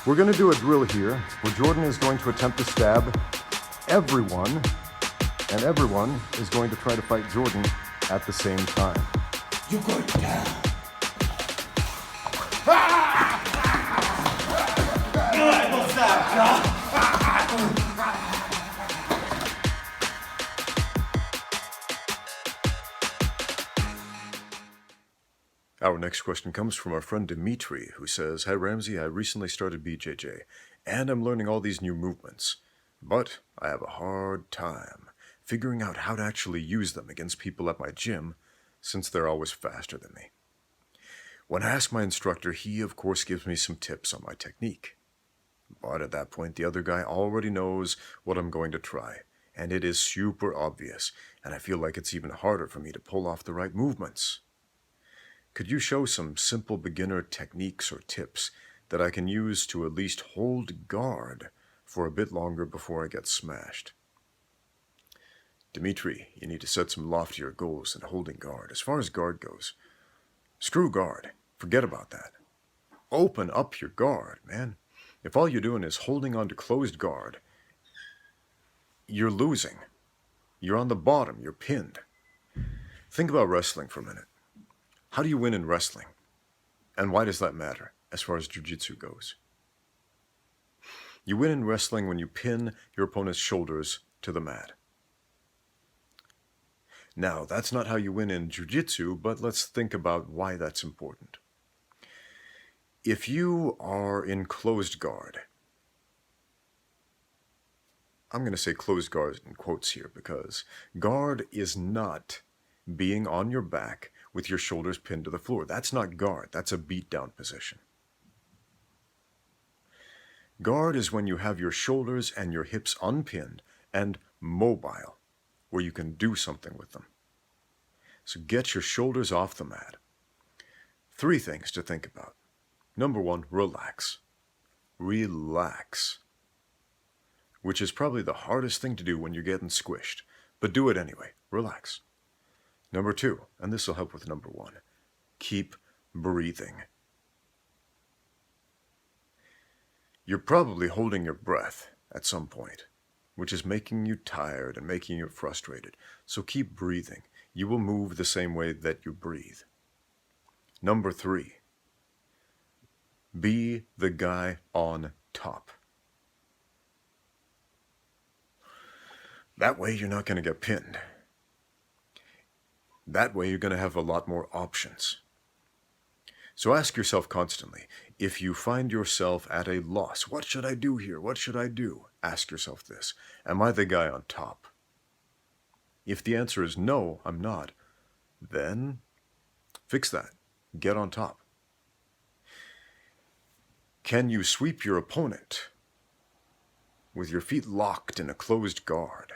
We're going to do a drill here where Jordan is going to attempt to stab everyone, and everyone is going to try to fight Jordan at the same time. You're going down. Our next question comes from our friend Dimitri, who says, "Hi Ramsey, I recently started BJJ, and I'm learning all these new movements, but I have a hard time figuring out how to actually use them against people at my gym, since they're always faster than me. When I ask my instructor, he of course gives me some tips on my technique. But at that point, the other guy already knows what I'm going to try, and it is super obvious, and I feel like it's even harder for me to pull off the right movements. Could you show some simple beginner techniques or tips that I can use to at least hold guard for a bit longer before I get smashed?" Dimitri, you need to set some loftier goals than holding guard. As far as guard goes, screw guard. Forget about that. Open up your guard, man. If all you're doing is holding on to closed guard, you're losing. You're on the bottom. You're pinned. Think about wrestling for a minute. How do you win in wrestling? And why does that matter as far as jiu-jitsu goes? You win in wrestling when you pin your opponent's shoulders to the mat. Now, that's not how you win in jiu-jitsu, but let's think about why that's important. If you are in closed guard, I'm going to say closed guard in quotes here because guard is not being on your back with your shoulders pinned to the floor. That's not guard. That's a beat-down position. Guard is when you have your shoulders and your hips unpinned and mobile, where you can do something with them. So get your shoulders off the mat. 3 things to think about. Number 1, relax. Relax. Which is probably the hardest thing to do when you're getting squished. But do it anyway. Relax. Number 2, and this will help with number 1, keep breathing. You're probably holding your breath at some point, which is making you tired and making you frustrated. So keep breathing. You will move the same way that you breathe. Number 3, be the guy on top. That way you're not going to get pinned. That way you're going to have a lot more options. So ask yourself constantly, if you find yourself at a loss, what should I do here? What should I do? Ask yourself this. Am I the guy on top? If the answer is no, I'm not, then fix that. Get on top. Can you sweep your opponent with your feet locked in a closed guard?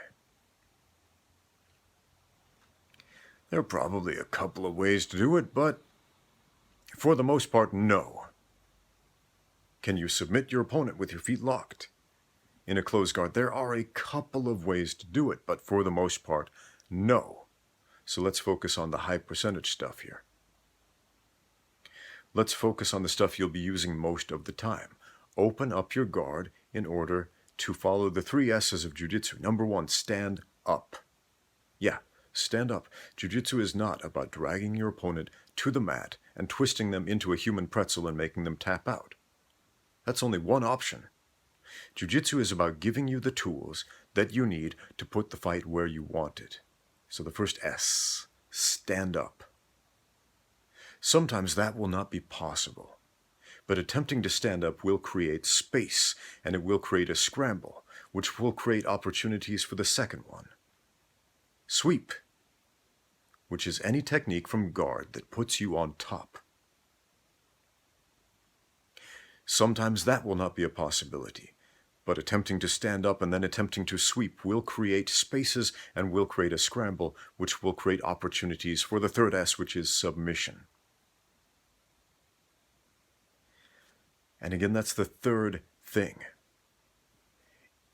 There are probably a couple of ways to do it, but for the most part, no. Can you submit your opponent with your feet locked in a closed guard? There are a couple of ways to do it, but for the most part, no. So let's focus on the high percentage stuff here. Let's focus on the stuff you'll be using most of the time. Open up your guard in order to follow the 3 S's of jiu-jitsu. Number 1, stand up. Yeah, stand up. Jiu-jitsu is not about dragging your opponent to the mat and twisting them into a human pretzel and making them tap out. That's only one option. Jiu-jitsu is about giving you the tools that you need to put the fight where you want it. So the first S, stand up. Sometimes that will not be possible, but attempting to stand up will create space, and it will create a scramble, which will create opportunities for the second one. Sweep, which is any technique from guard that puts you on top. Sometimes that will not be a possibility, but attempting to stand up and then attempting to sweep will create spaces and will create a scramble, which will create opportunities for the third S, which is submission. And again, that's the third thing.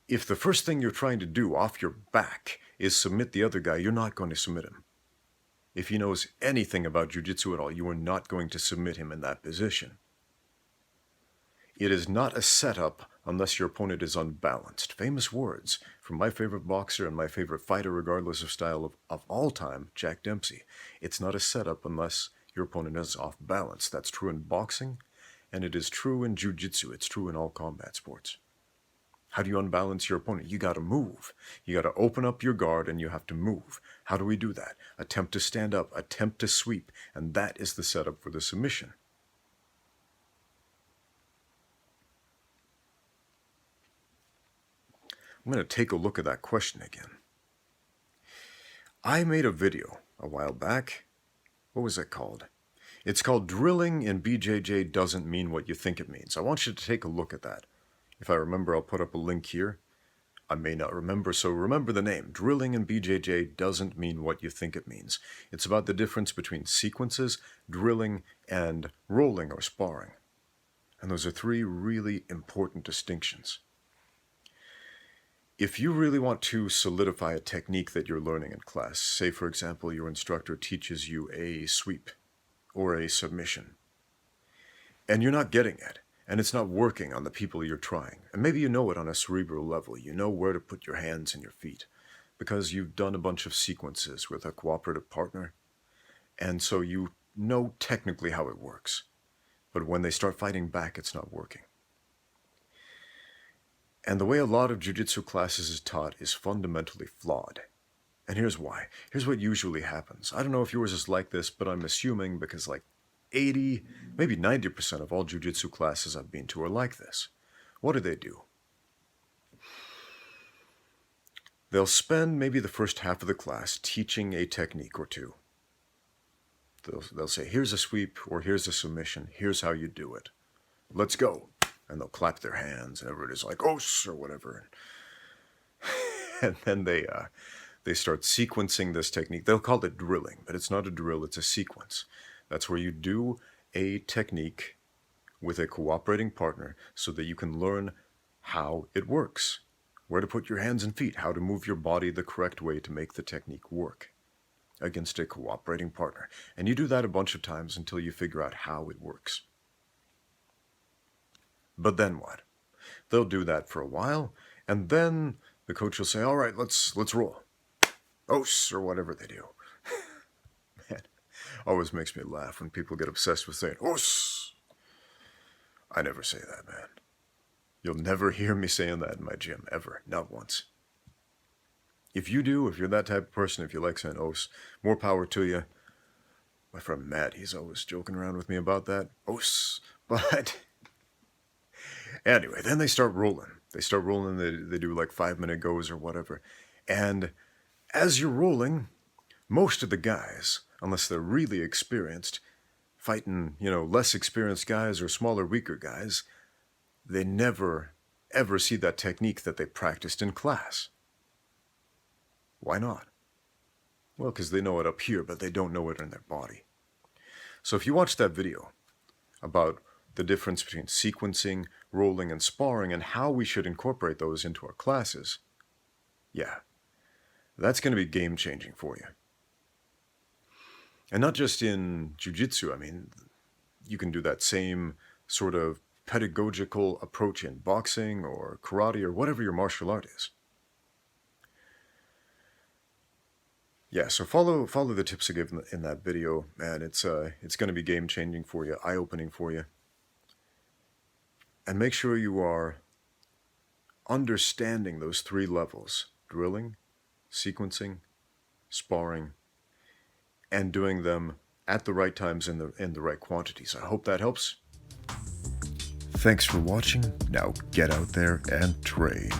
If the first thing you're trying to do off your back is submit the other guy, you're not going to submit him. If he knows anything about jiu-jitsu at all, you are not going to submit him in that position. It is not a setup unless your opponent is unbalanced. Famous words from my favorite boxer and my favorite fighter, regardless of style of all time, Jack Dempsey. It's not a setup unless your opponent is off balance. That's true in boxing, and it is true in jiu-jitsu. It's true in all combat sports. How do you unbalance your opponent? You got to move. You got to open up your guard and you have to move. How do we do that? Attempt to stand up, attempt to sweep, and that is the setup for the submission. I'm going to take a look at that question again. I made a video a while back. What was it called? It's called Drilling in BJJ Doesn't Mean What You Think It Means. I want you to take a look at that. If I remember, I'll put up a link here. I may not remember, so remember the name. Drilling in BJJ doesn't mean what you think it means. It's about the difference between sequences, drilling, and rolling or sparring. And those are three really important distinctions. If you really want to solidify a technique that you're learning in class, say for example your instructor teaches you a sweep or a submission, and you're not getting it, and it's not working on the people you're trying, and maybe you know it on a cerebral level, you know where to put your hands and your feet, because you've done a bunch of sequences with a cooperative partner, and so you know technically how it works. But when they start fighting back, it's not working. And the way a lot of jiu-jitsu classes is taught is fundamentally flawed. And here's why. Here's what usually happens. I don't know if yours is like this, but I'm assuming because like 80, maybe 90% of all jiu-jitsu classes I've been to are like this. What do? They'll spend maybe the first half of the class teaching a technique or two. They'll say, here's a sweep or here's a submission. Here's how you do it. Let's go. And they'll clap their hands and everybody's like, oh, or whatever. And then they start sequencing this technique. They'll call it drilling, but it's not a drill, it's a sequence. That's where you do a technique with a cooperating partner so that you can learn how it works, where to put your hands and feet, how to move your body the correct way to make the technique work against a cooperating partner. And you do that a bunch of times until you figure out how it works. But then what? They'll do that for a while, and then the coach will say, all right, let's roll. Os, or whatever they do. Man, always makes me laugh when people get obsessed with saying, os. I never say that, man. You'll never hear me saying that in my gym, ever. Not once. If you do, if you're that type of person, if you like saying os, more power to you. My friend Matt, he's always joking around with me about that. Os. But anyway, then they start rolling. They do like 5-minute goes or whatever. And as you're rolling, most of the guys, unless they're really experienced, fighting, less experienced guys or smaller, weaker guys, they never, ever see that technique that they practiced in class. Why not? Well, because they know it up here, but they don't know it in their body. So if you watch that video about the difference between sequencing, rolling, and sparring, and how we should incorporate those into our classes, yeah, that's going to be game-changing for you. And not just in jiu-jitsu. I mean, you can do that same sort of pedagogical approach in boxing or karate or whatever your martial art is. Yeah, so follow the tips I give in that video, and it's going to be game-changing for you, eye-opening for you. And make sure you are understanding those 3 levels: drilling, sequencing, sparring, and doing them at the right times in the right quantities. I hope that helps. Thanks for watching. Now get out there and train.